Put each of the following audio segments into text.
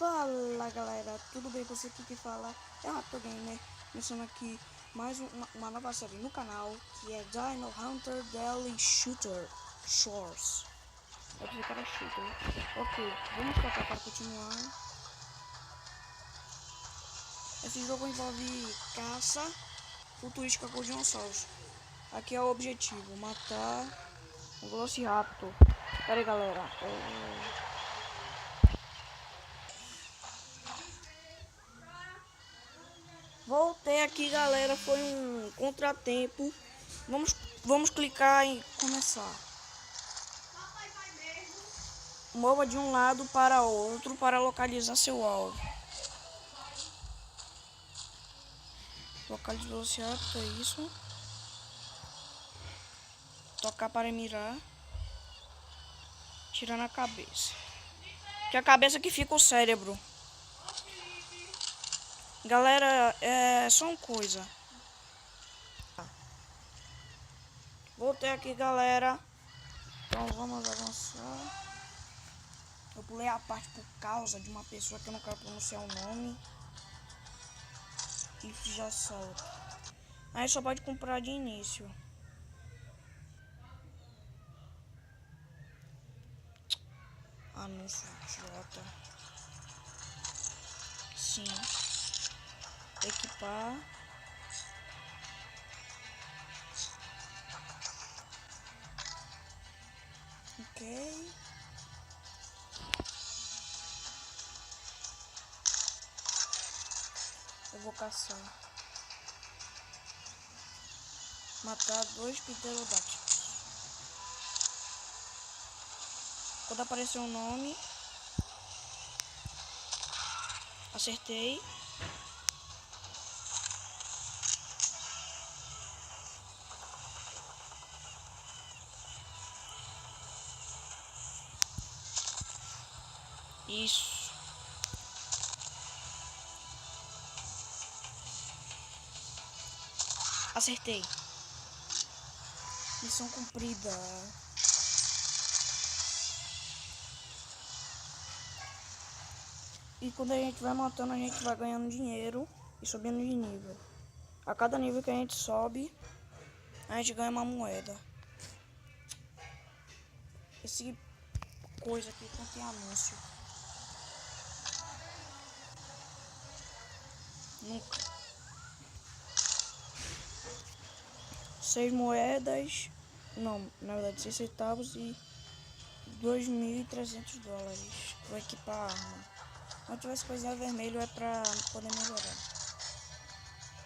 Fala galera, tudo bem? Você aqui que fala é o Rato Gamer, começando aqui mais uma nova série no canal, que é Dino Hunter Daily Shooter Shores. Eu dizer que era shooter. Ok, vamos tocar para continuar. Esse jogo envolve caça futurística com dinossauros. Aqui é o objetivo, matar o Velociraptor. Pera aí galera, voltei aqui galera, foi um contratempo. Vamos clicar em começar. Mova de um lado para outro para localizar seu alvo. Localize Velociraptor, é isso. Tocar para mirar. Tirar na cabeça. Que a cabeça que fica o cérebro. Galera, é só uma coisa. Voltei aqui galera. Então vamos avançar. Eu pulei a parte por causa de uma pessoa que eu não quero pronunciar o nome. E já solta. Aí só pode comprar de início. Anúncio idiota. Sim. Equipar. Ok. Evocação. Matar 2 pterodáctilos. Quando aparecer um nome, acertei. Isso. Acertei. Missão cumprida. E quando a gente vai matando, a gente vai ganhando dinheiro e subindo de nível. A cada nível que a gente sobe, a gente ganha uma moeda. Esse coisa aqui contém anúncio. Nunca. 6 moedas. Não, na verdade 6 centavos e 2.300 dólares. Vou equipar a arma. Quando tiver essa coisinha vermelho é pra poder melhorar.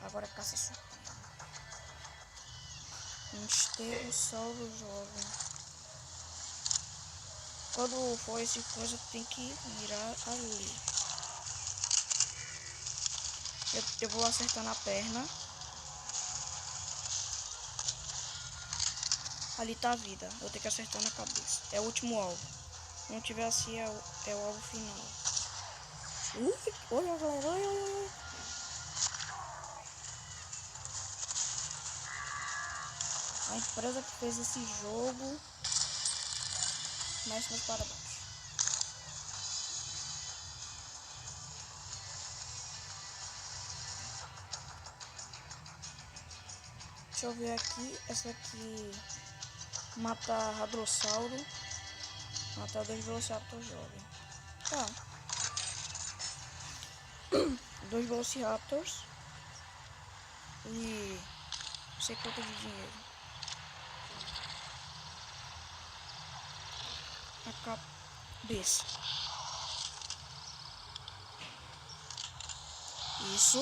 Agora caça suprema. Um esterro salva o jovem. Quando for esse coisa tem que mirar ali. Eu vou acertar na perna. Ali tá a vida. Eu tenho que acertar na cabeça. É o último alvo. Se não tiver assim é o alvo final. Olha galera, olha. A empresa que fez esse jogo. Mais meus parabéns. Deixa eu ver aqui. Essa aqui. Matar Hadrossauro. Matar 2 Velociraptor jovem. Tá. 2 Velociraptors. E não sei quanto de dinheiro. A cabeça. Isso.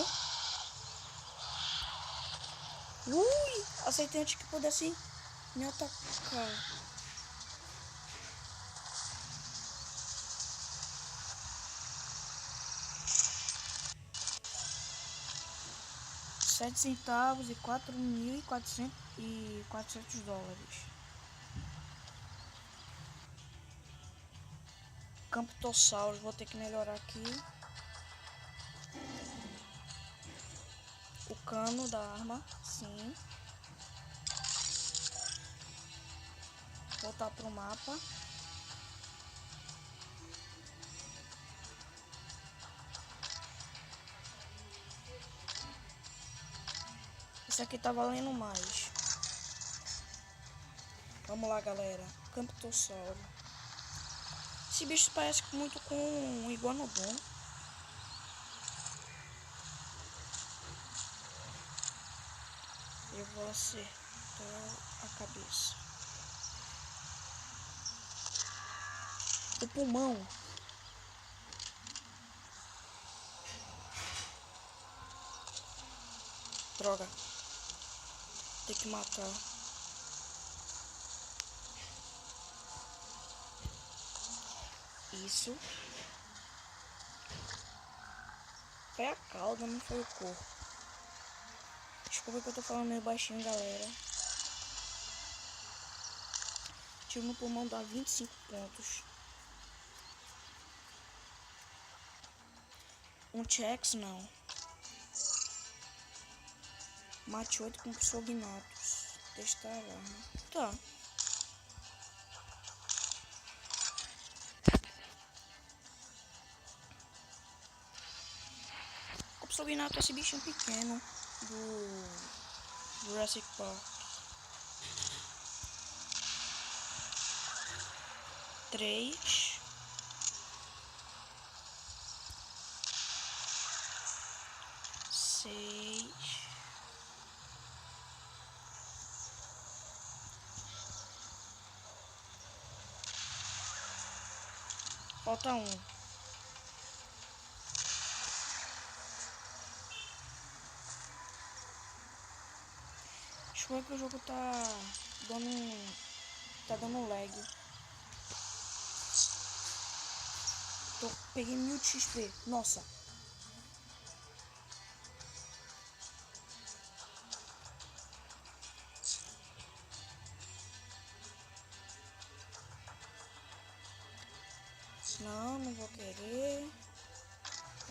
Ui! Aceitei antes que pudesse me atacar. $7 e 4.400 dólares. Camptossauros, vou ter que melhorar aqui. O cano da arma, sim. Voltar pro mapa. Esse aqui tá valendo mais. Vamos lá, galera. Camptossauro. Esse bicho parece muito com um iguanodon. Eu vou acertar a cabeça. O pulmão. Droga. Tem que matar. Isso. Foi a cauda, não foi o corpo. Desculpa que eu tô falando meio baixinho, galera. Tiro no pulmão dá 25 pontos. Um T-Rex não. Mate 8 com Psognathus. Testar a arma. Tá. O Psognathus é esse bichinho pequeno do Jurassic Park. 3. Falta um. Deixa eu ver que o jogo tá dando lag. Peguei 1000 de XP. Nossa. Não vou querer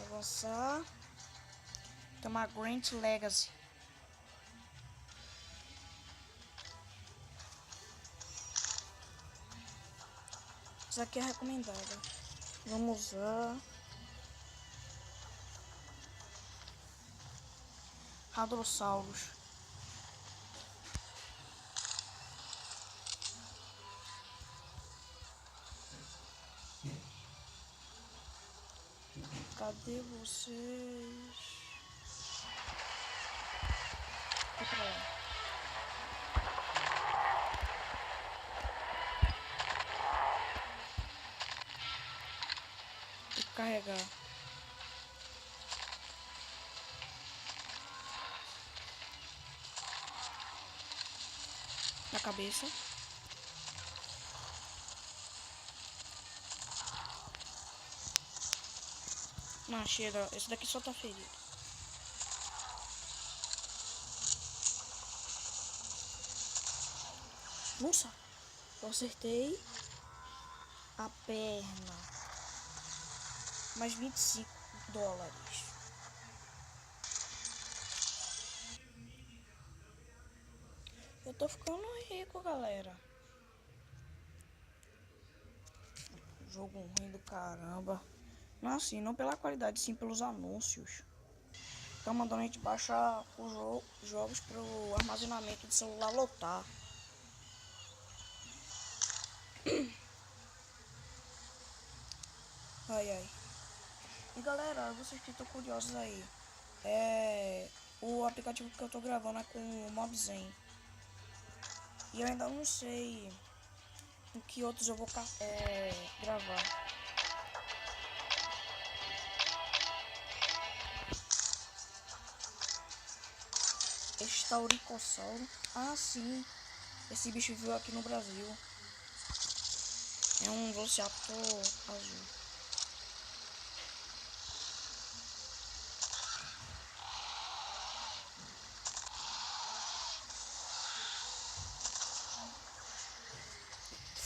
avançar. Tomar Grand Legacy. Isso aqui é recomendada. Vamos usar Hadrossauros. Cadê vocês? Vai pra lá. Tem que carregar. Na cabeça. Não, chega. Esse daqui só tá ferido. Nossa! Eu acertei a perna. Mais $25. Eu tô ficando rico, galera. Jogo ruim do caramba. Não assim, não pela qualidade, sim pelos anúncios. Estão mandando a gente baixar os jogos pro armazenamento do celular lotar. Ai, ai. E galera, vocês que estão curiosos aí, o aplicativo que eu tô gravando é com o Mobzen. E eu ainda não sei em que outros eu vou gravar. Estauricossauro. Ah, sim. Esse bicho veio aqui no Brasil. É um Velociraptor azul.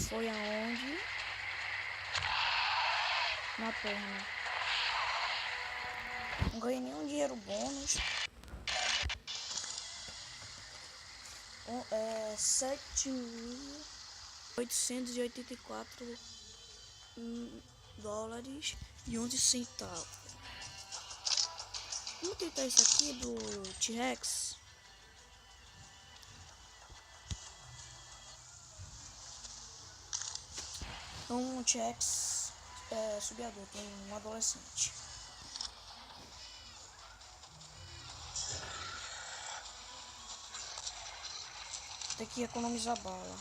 Foi aonde? Na perna. Não ganhei nenhum dinheiro bônus. 7.884 dólares e 11 centavos. Vamos tentar isso aqui do T-Rex. Um T-Rex subadulto, um adolescente. Tem que economizar bala.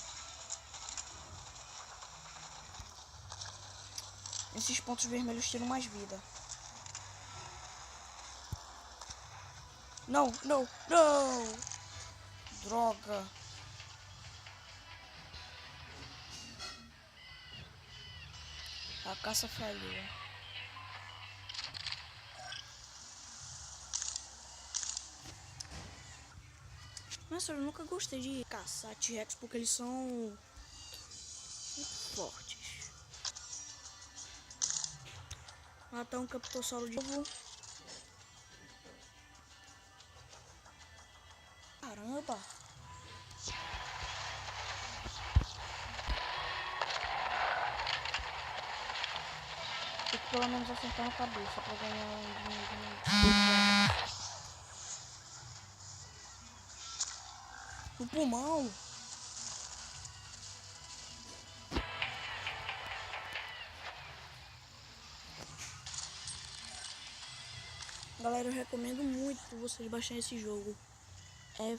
Esses pontos vermelhos tiram mais vida. Não, não, não! Droga! A caça falhou. Nossa, eu nunca gostei de caçar T-Rex porque eles são muito fortes. Matar um Capitossauro de novo. Caramba! Tem que pelo menos acertar na cabeça pra ganhar um dinheiro. No pulmão! Galera, eu recomendo muito vocês baixarem esse jogo. É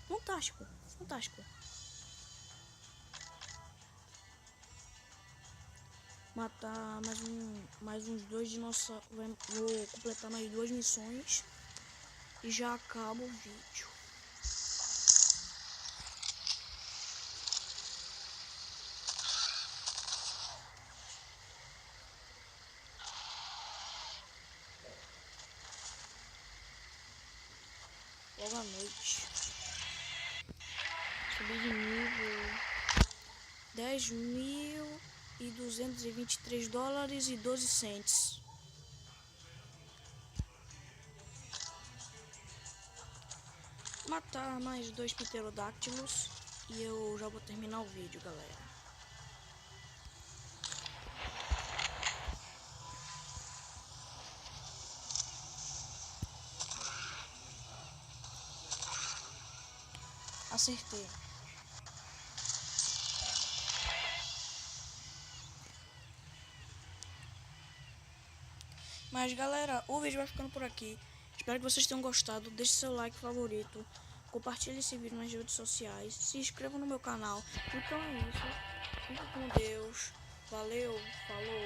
fantástico, fantástico. Matar mais uns 2 dinossauros. Vou completar mais 2 missões e já acaba o vídeo. Logo à noite. Subi de nível. 10.223 dólares e 12 cents. Matar mais 2 pterodáctilos e eu já vou terminar o vídeo, galera. Acertei. Mas galera, o vídeo vai ficando por aqui. Espero que vocês tenham gostado. Deixe seu like favorito. Compartilhe esse vídeo nas redes sociais. Se inscreva no meu canal. Então é isso. Fique com Deus. Valeu. Falou.